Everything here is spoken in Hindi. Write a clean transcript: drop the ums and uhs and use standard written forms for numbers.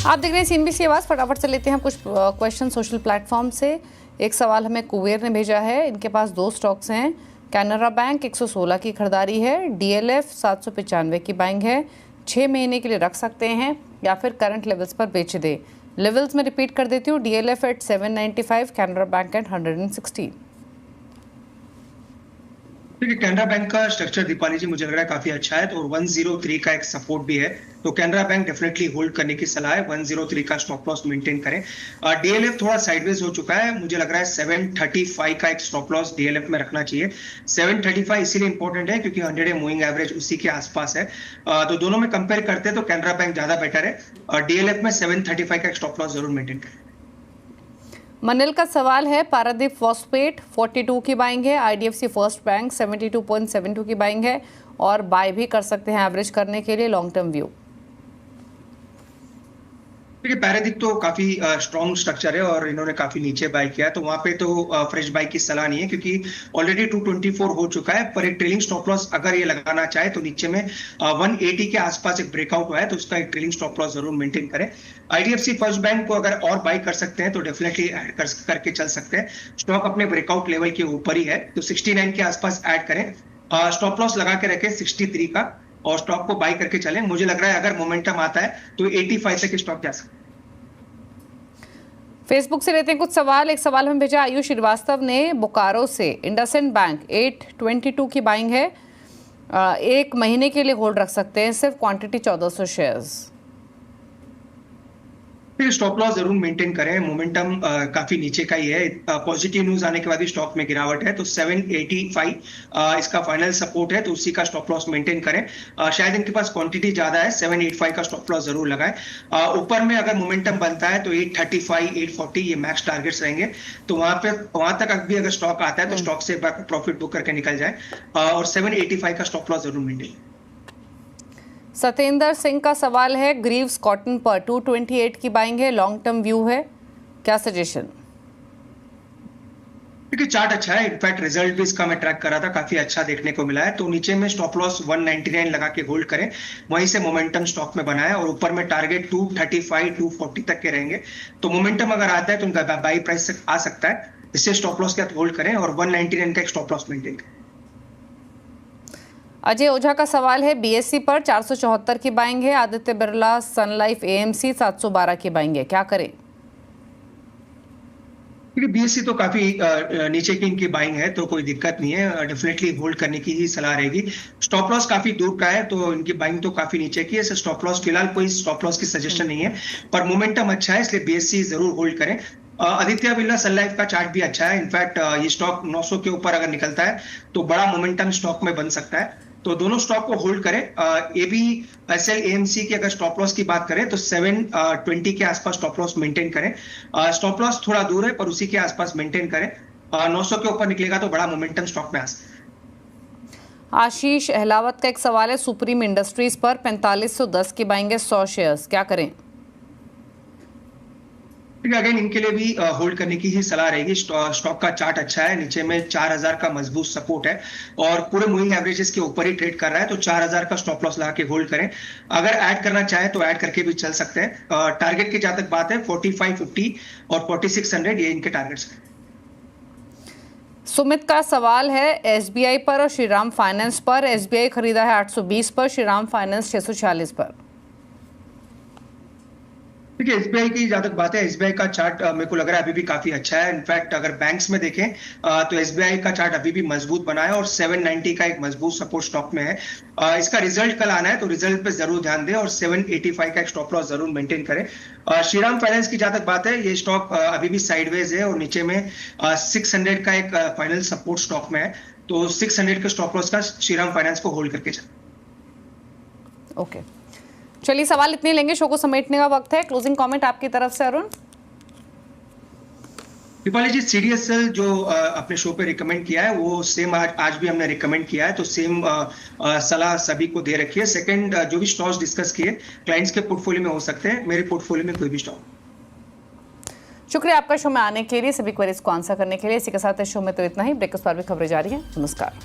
आप देख रहे हैं CNBC आवाज़। फटाफट से लेते हैं कुछ क्वेश्चन सोशल प्लेटफॉर्म से। एक सवाल हमें कुबेर ने भेजा है। इनके पास 2 स्टॉक्स हैं। कैनरा बैंक 116 की खरीदारी है, DLF 795 की बाइंग है। 6 महीने के लिए रख सकते हैं या फिर करंट लेवल्स पर बेच दे। लेवल्स में रिपीट कर देती हूँ, DLF at 795, Canara bank at 116। देखिए, कैनरा बैंक का स्ट्रक्चर दीपाली जी मुझे लग रहा है काफी अच्छा है, तो 103 का एक सपोर्ट भी है, तो कैनरा बैंक डेफिनेटली होल्ड करने की सलाह है। 103 का स्टॉप लॉस मेंटेन करें। DLF थोड़ा साइडवेज हो चुका है, मुझे लग रहा है 735 का एक स्टॉप लॉस DLF में रखना चाहिए। 735 इसीलिए इंपॉर्टेंट है क्योंकि 100 मूविंग एवरेज उसी के आसपास है, तो दोनों में कंपेयर करते हैं तो कैनरा बैंक ज्यादा बेटर है। DLF में 735 का एक स्टॉप लॉस जरूर मेंटेन करें। मनल का सवाल है, पारादीप फॉस्फेट 42 की बाइंग है, IDFC फर्स्ट बैंक 72.72 की बाइंग है और बाय भी कर सकते हैं एवरेज करने के लिए लॉन्ग टर्म व्यू। देखिए, पैरादीप तो काफी स्ट्रॉन्ग स्ट्रक्चर है और इन्होंने काफी नीचे बाय किया, तो वहां पे तो फ्रेश बाय की सलाह नहीं है क्योंकि ऑलरेडी 224 हो चुका है। पर एक ट्रेलिंग स्टॉप लॉस अगर ये लगाना चाहे तो नीचे में 180 के आसपास एक ब्रेकआउट हुआ है, तो उसका एक ट्रेलिंग स्टॉप लॉस जरूर मेंटेन करें। IDFC फर्स्ट बैंक को अगर और बाय कर सकते हैं तो डेफिनेटली ऐड करके चल सकते हैं। स्टॉक अपने ब्रेकआउट लेवल के ऊपर ही है, तो 69 के आसपास ऐड करें। स्टॉप लॉस लगा के रखें 63 का और स्टॉक को बाय करके चलें। मुझे लग रहा है अगर मोमेंटम आता है तो 85 तक स्टॉक जा सकता है। फेसबुक से लेते हैं कुछ सवाल। एक सवाल हमें भेजा आयुष श्रीवास्तव ने बोकारो से। इंडसइंड बैंक 822 की बाइंग है, 1 महीने के लिए होल्ड रख सकते हैं, सिर्फ क्वांटिटी 1400 शेयर्स। स्टॉप लॉस जरूर मेंटेन करें। मोमेंटम काफी नीचे का ही है, पॉजिटिव न्यूज आने के बाद भी स्टॉक में गिरावट है, तो 785 इसका फाइनल सपोर्ट है, तो उसी का स्टॉप लॉस मेंटेन करें। शायद इनके पास क्वांटिटी ज्यादा है, 785 का स्टॉप लॉस जरूर लगाएं। ऊपर में अगर मोमेंटम बनता है तो 835 840 ये मैक्स टारगेट्स रहेंगे, तो वहां तक अभी अगर स्टॉक आता है तो स्टॉक से प्रॉफिट बुक करके निकल जाए और 785 का स्टॉप लॉस जरूर मेंटेन। सतेंद्र सिंह का सवाल है, ग्रीव्स कॉटन पर 228 की बाइंग है, लॉन्ग टर्म व्यू है, क्या सजेशन? देखिए, चार्ट अच्छा है, इनफैक्ट रिजल्ट भी इसका मैं ट्रैक कर रहा था, काफी अच्छा देखने को मिला है, तो नीचे में स्टॉप लॉस 199 लगा के होल्ड करें, वहीं से मोमेंटम स्टॉक में बनाए और ऊपर में टारगेट 235 240 तक के रहेंगे, तो मोमेंटम अगर आता है तो उनका बाई प्राइस आ सकता है, इससे स्टॉप लॉस के साथ होल्ड करें और 199 का एक स्टॉप लॉस मेंटेन करें। अजय ओझा का सवाल है, BSE पर 474 की बाइंग है, आदित्य बिरला सन लाइफ AMC 712 की बाइंग है, क्या करें? BSE तो काफी नीचे की इनकी बाइंग है, तो कोई दिक्कत नहीं है, डेफिनेटली होल्ड करने की ही सलाह रहेगी। स्टॉप लॉस काफी दूर का है, तो इनकी बाइंग तो काफी नीचे की है, स्टॉप लॉस फिलहाल कोई स्टॉप लॉस की सजेशन नहीं है, पर मोमेंटम अच्छा है, इसलिए BSE जरूर होल्ड करें। आदित्य बिरला सन लाइफ का चार्ट भी अच्छा है, इनफैक्ट ये स्टॉक 900 के ऊपर अगर निकलता है तो बड़ा मोमेंटम स्टॉक में बन सकता है, तो दोनों स्टॉक को होल्ड करें। ABSL AMC की अगर स्टॉप लॉस की बात करें तो 720 के आसपास स्टॉप लॉस मेंटेन करें। स्टॉप लॉस थोड़ा दूर है पर उसी के आसपास मेंटेन करें। 900 के ऊपर निकलेगा तो बड़ा मोमेंटम स्टॉक में आ सकता है। आशीष अहलावत का एक सवाल है, सुप्रीम इंडस्ट्रीज पर 4510 की बाइंग है, 100 शेयर्स, क्या करें? अगेन इनके लिए भी होल्ड करने की ही सलाह रहेगी। स्टॉक का चार्ट अच्छा है, नीचे में 4000 का मजबूत सपोर्ट है और पूरे मूविंग एवरेजेस के ऊपर ही ट्रेड कर रहा है, तो 4000 का स्टॉप लॉस लगा के होल्ड करें। अगर ऐड करना चाहे तो ऐड करके भी चल सकते हैं। टारगेट की जहां तक बात है 4550 और 4600 ये इनके टारगेट्स हैं। सुमित का सवाल है, SBI पर और श्रीराम फाइनेंस पर। SBI खरीदा है 820 पर, श्रीराम फाइनेंस 646 पर। देखिए, SBI की जहां तक बात है, SBI का चार्ट मेरे को लग रहा है अभी भी काफी अच्छा है। इनफैक्ट अगर बैंक्स में देखें तो SBI का चार्ट अभी भी मजबूत बना है और 790 का एक मजबूत सपोर्ट स्टॉक में है। इसका रिजल्ट कल आना है, तो रिजल्ट पे जरूर ध्यान दें और 785 का एक स्टॉप लॉस जरूर मेंटेन करें। श्रीराम फाइनेंस की जहां तक बात है, ये स्टॉक अभी भी साइडवेज है और नीचे में 600 का एक फाइनल सपोर्ट स्टॉक में है, तो 600 के स्टॉप लॉस का श्रीराम फाइनेंस को होल्ड करके चलें। ओके, चलिए सवाल इतने लेंगे, शो को समेटने का वक्त है। क्लोजिंग कमेंट आपकी तरफ से अरुण। दीपाली जी, CDSL जो अपने शो पे रिकमेंड किया है वो सेम आज भी हमने रिकमेंड किया है, तो सेम सलाह सभी को दे रखी है। सेकंड, जो भी स्टॉक्स डिस्कस किए क्लाइंट्स के पोर्टफोलियो में हो सकते हैं, मेरे पोर्टफोलियो में कोई भी स्टॉक। शुक्रिया आपका शो में आने के लिए, सभी क्वेरीज को आंसर करने के लिए। इसी के साथ इस शो में तो इतना ही। ब्रेक के बाद भी खबरें जारी हैं। नमस्कार।